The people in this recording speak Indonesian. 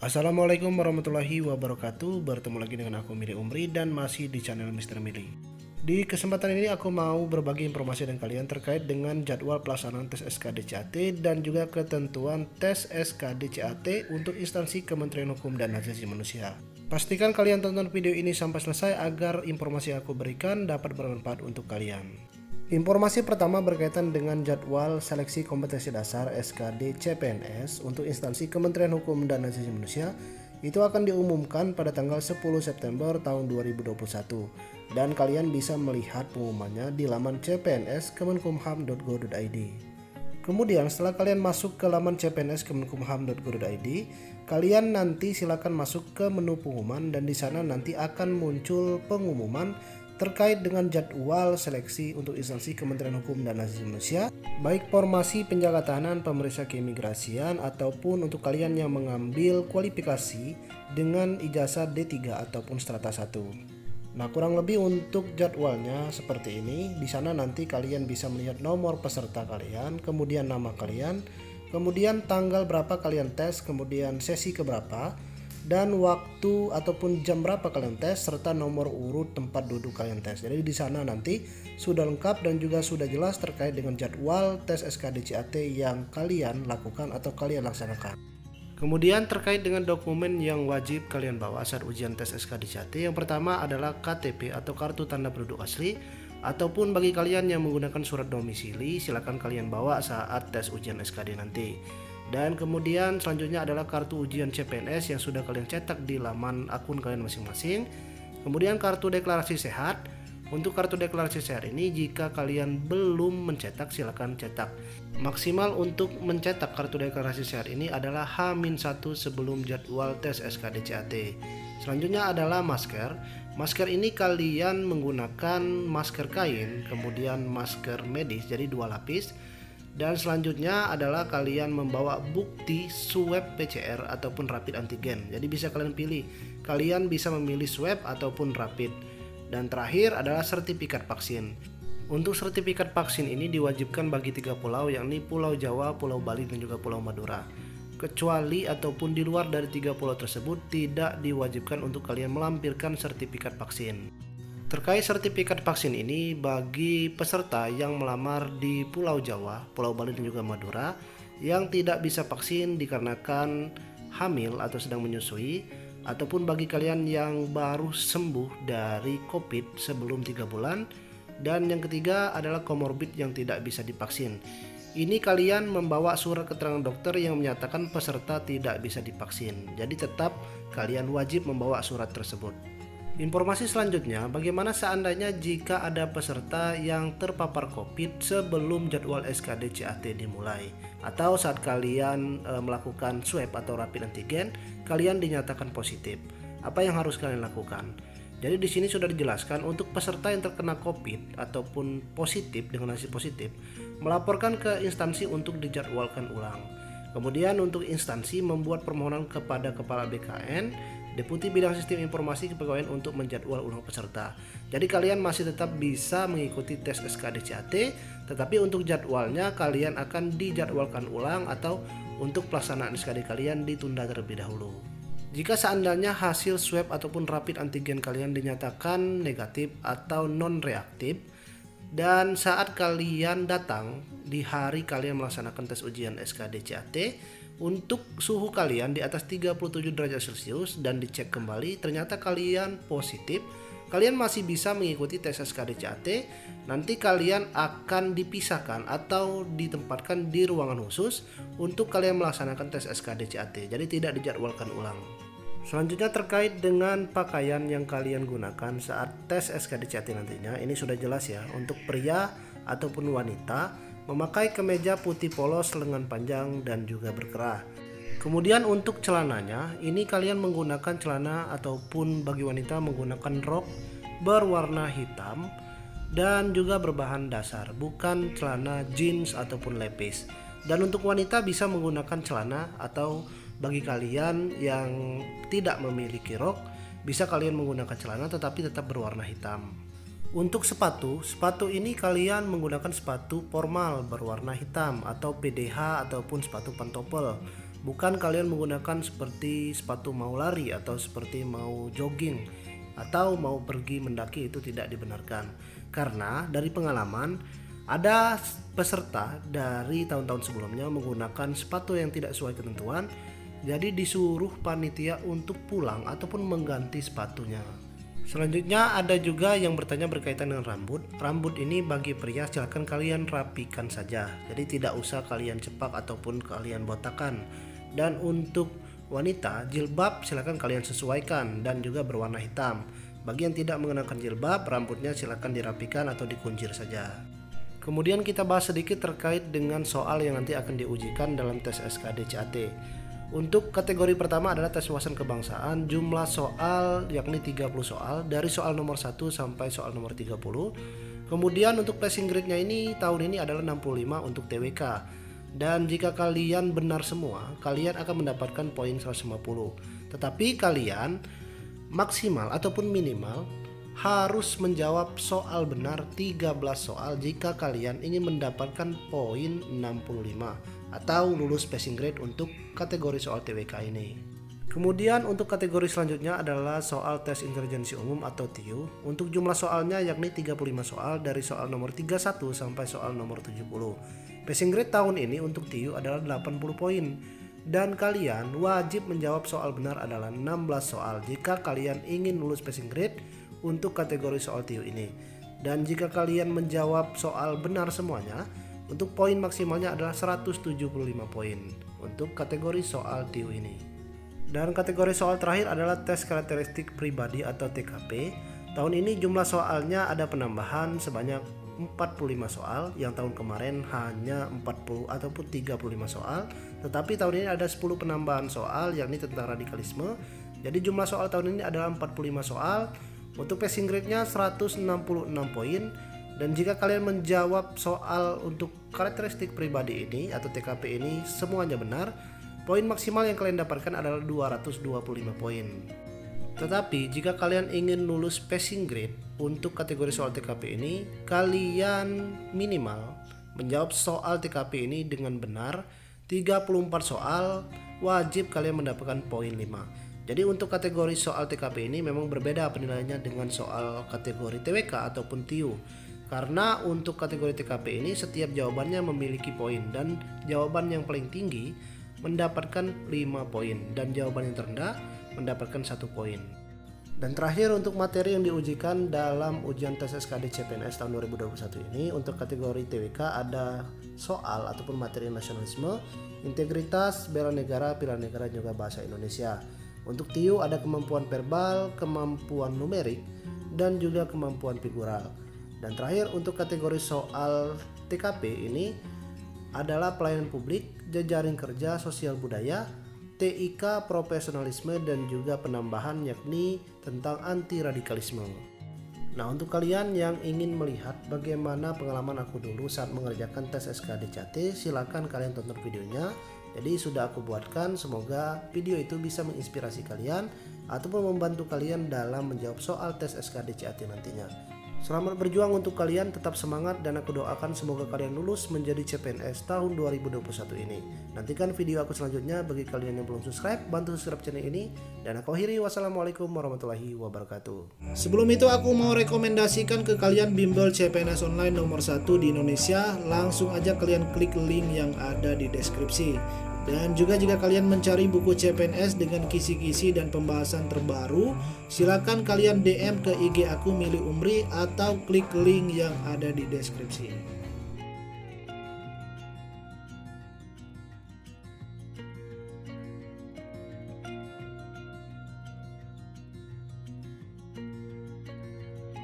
Assalamualaikum warahmatullahi wabarakatuh. Bertemu lagi dengan aku Mili Umri dan masih di channel Mr. Mili. Di kesempatan ini aku mau berbagi informasi dengan kalian terkait dengan jadwal pelaksanaan tes SKDCAT dan juga ketentuan tes SKDCAT untuk instansi Kementerian Hukum dan Hak Asasi Manusia. Pastikan kalian tonton video ini sampai selesai agar informasi yang aku berikan dapat bermanfaat untuk kalian. Informasi pertama berkaitan dengan jadwal seleksi kompetensi dasar SKD CPNS untuk instansi Kementerian Hukum dan Hak Asasi Manusia itu akan diumumkan pada tanggal 10 September tahun 2021 dan kalian bisa melihat pengumumannya di laman cpns.kemenkumham.go.id. Kemudian setelah kalian masuk ke laman cpns.kemenkumham.go.id, kalian nanti silakan masuk ke menu pengumuman dan di sana nanti akan muncul pengumuman terkait dengan jadwal seleksi untuk instansi Kementerian Hukum dan Hak Asasi Manusia, baik formasi penjaga tahanan, pemeriksa keimigrasian, ataupun untuk kalian yang mengambil kualifikasi dengan ijazah D3 ataupun strata 1. Nah, kurang lebih untuk jadwalnya seperti ini. Di sana nanti kalian bisa melihat nomor peserta kalian, kemudian nama kalian, kemudian tanggal berapa kalian tes, kemudian sesi keberapa, dan waktu ataupun jam berapa kalian tes serta nomor urut tempat duduk kalian tes. Jadi di sana nanti sudah lengkap dan juga sudah jelas terkait dengan jadwal tes SKDCAT yang kalian lakukan atau kalian laksanakan. Kemudian terkait dengan dokumen yang wajib kalian bawa saat ujian tes SKDCAT, yang pertama adalah KTP atau kartu tanda penduduk asli, ataupun bagi kalian yang menggunakan surat domisili silakan kalian bawa saat tes ujian SKD nanti. Dan kemudian selanjutnya adalah kartu ujian CPNS yang sudah kalian cetak di laman akun kalian masing-masing. Kemudian kartu deklarasi sehat. Untuk kartu deklarasi sehat ini jika kalian belum mencetak silakan cetak. Maksimal untuk mencetak kartu deklarasi sehat ini adalah H-1 sebelum jadwal tes SKDCAT. Selanjutnya adalah masker. Masker ini kalian menggunakan masker kain, kemudian masker medis jadi 2 lapis. Dan selanjutnya adalah kalian membawa bukti swab PCR ataupun rapid antigen. Jadi bisa kalian pilih. Kalian bisa memilih swab ataupun rapid. Dan terakhir adalah sertifikat vaksin. Untuk sertifikat vaksin ini diwajibkan bagi 3 pulau, yakni Pulau Jawa, Pulau Bali, dan juga Pulau Madura. Kecuali ataupun di luar dari 3 pulau tersebut tidak diwajibkan untuk kalian melampirkan sertifikat vaksin. Terkait sertifikat vaksin ini bagi peserta yang melamar di Pulau Jawa, Pulau Bali, dan juga Madura yang tidak bisa vaksin dikarenakan hamil atau sedang menyusui, ataupun bagi kalian yang baru sembuh dari COVID sebelum 3 bulan, dan yang ketiga adalah komorbid yang tidak bisa divaksin. Ini kalian membawa surat keterangan dokter yang menyatakan peserta tidak bisa divaksin. Jadi tetap kalian wajib membawa surat tersebut. Informasi selanjutnya, bagaimana seandainya jika ada peserta yang terpapar COVID sebelum jadwal SKDCAT dimulai, atau saat kalian melakukan swab atau rapid antigen, kalian dinyatakan positif. Apa yang harus kalian lakukan? Jadi di sini sudah dijelaskan untuk peserta yang terkena COVID ataupun positif dengan hasil positif, melaporkan ke instansi untuk dijadwalkan ulang. Kemudian untuk instansi membuat permohonan kepada Kepala BKN, Deputi Bidang Sistem Informasi Kepegawaian untuk menjadwal ulang peserta. Jadi kalian masih tetap bisa mengikuti tes SKDCAT, tetapi untuk jadwalnya kalian akan dijadwalkan ulang atau untuk pelaksanaan SKD kalian ditunda terlebih dahulu. Jika seandainya hasil swab ataupun rapid antigen kalian dinyatakan negatif atau non-reaktif, dan saat kalian datang di hari kalian melaksanakan tes ujian SKDCAT, untuk suhu kalian di atas 37 derajat Celcius dan dicek kembali ternyata kalian positif, kalian masih bisa mengikuti tes SKDCAT. Nanti kalian akan dipisahkan atau ditempatkan di ruangan khusus untuk kalian melaksanakan tes SKDCAT. Jadi tidak dijadwalkan ulang. Selanjutnya terkait dengan pakaian yang kalian gunakan saat tes SKDCAT nantinya, ini sudah jelas ya. Untuk pria ataupun wanita memakai kemeja putih polos lengan panjang dan juga berkerah. Kemudian untuk celananya, ini kalian menggunakan celana ataupun bagi wanita menggunakan rok berwarna hitam dan juga berbahan dasar, bukan celana jeans ataupun lepis. Dan untuk wanita bisa menggunakan celana, atau bagi kalian yang tidak memiliki rok bisa kalian menggunakan celana tetapi tetap berwarna hitam. Untuk sepatu ini kalian menggunakan sepatu formal berwarna hitam atau PDH ataupun sepatu pantofel. Bukan kalian menggunakan seperti sepatu mau lari atau seperti mau jogging atau mau pergi mendaki, itu tidak dibenarkan. Karena dari pengalaman ada peserta dari tahun-tahun sebelumnya menggunakan sepatu yang tidak sesuai ketentuan, jadi disuruh panitia untuk pulang ataupun mengganti sepatunya. Selanjutnya ada juga yang bertanya berkaitan dengan rambut. Rambut ini bagi pria silahkan kalian rapikan saja, jadi tidak usah kalian cepak ataupun kalian botakan. Dan untuk wanita, jilbab silahkan kalian sesuaikan dan juga berwarna hitam. Bagi yang tidak mengenakan jilbab, rambutnya silahkan dirapikan atau dikuncir saja. Kemudian kita bahas sedikit terkait dengan soal yang nanti akan diujikan dalam tes SKDCAT. Untuk kategori pertama adalah tes wawasan kebangsaan, jumlah soal yakni 30 soal dari soal nomor 1 sampai soal nomor 30. Kemudian untuk passing grade-nya ini tahun ini adalah 65 untuk TWK. Dan jika kalian benar semua, kalian akan mendapatkan poin 150. Tetapi kalian maksimal ataupun minimal harus menjawab soal benar 13 soal jika kalian ingin mendapatkan poin 65 atau lulus passing grade untuk kategori soal TWK ini. Kemudian untuk kategori selanjutnya adalah soal tes intelijensi umum atau TIU. Untuk jumlah soalnya yakni 35 soal dari soal nomor 31 sampai soal nomor 70. Passing grade tahun ini untuk TIU adalah 80 poin. Dan kalian wajib menjawab soal benar adalah 16 soal jika kalian ingin lulus passing grade untuk kategori soal TIU ini. Dan jika kalian menjawab soal benar semuanya, untuk poin maksimalnya adalah 175 poin untuk kategori soal TIU ini. Dan kategori soal terakhir adalah tes karakteristik pribadi atau TKP. Tahun ini jumlah soalnya ada penambahan sebanyak 45 soal, yang tahun kemarin hanya 40 ataupun 35 soal. Tetapi tahun ini ada 10 penambahan soal yakni tentang radikalisme. Jadi jumlah soal tahun ini adalah 45 soal. Untuk passing grade-nya 166 poin. Dan jika kalian menjawab soal untuk karakteristik pribadi ini atau TKP ini semuanya benar, poin maksimal yang kalian dapatkan adalah 225 poin. Tetapi jika kalian ingin lulus passing grade untuk kategori soal TKP ini, kalian minimal menjawab soal TKP ini dengan benar 34 soal, wajib kalian mendapatkan poin 5. Jadi untuk kategori soal TKP ini memang berbeda penilaiannya dengan soal kategori TWK ataupun TIU. Karena untuk kategori TKP ini setiap jawabannya memiliki poin, dan jawaban yang paling tinggi mendapatkan 5 poin dan jawaban yang terendah mendapatkan 1 poin. Dan terakhir untuk materi yang diujikan dalam ujian tes SKD CPNS tahun 2021 ini, untuk kategori TWK ada soal ataupun materi nasionalisme, integritas, bela negara, pilihan negara, juga bahasa Indonesia. Untuk TIU ada kemampuan verbal, kemampuan numerik, dan juga kemampuan figural. Dan terakhir untuk kategori soal TKP ini adalah pelayanan publik, jejaring kerja, sosial budaya, TIK, profesionalisme, dan juga penambahan yakni tentang anti radikalisme. Nah, untuk kalian yang ingin melihat bagaimana pengalaman aku dulu saat mengerjakan tes SKDCAT, silakan kalian tonton videonya. Jadi sudah aku buatkan, semoga video itu bisa menginspirasi kalian ataupun membantu kalian dalam menjawab soal tes SKDCAT nantinya. Selamat berjuang untuk kalian, tetap semangat, dan aku doakan semoga kalian lulus menjadi CPNS tahun 2021 ini. Nantikan video aku selanjutnya. Bagi kalian yang belum subscribe, bantu subscribe channel ini. Dan aku akhiri, wassalamualaikum warahmatullahi wabarakatuh. Sebelum itu aku mau rekomendasikan ke kalian bimbel CPNS online nomor 1 di Indonesia. Langsung aja kalian klik link yang ada di deskripsi. Dan juga jika kalian mencari buku CPNS dengan kisi-kisi dan pembahasan terbaru, silakan kalian DM ke IG aku Mili Umri atau klik link yang ada di deskripsi.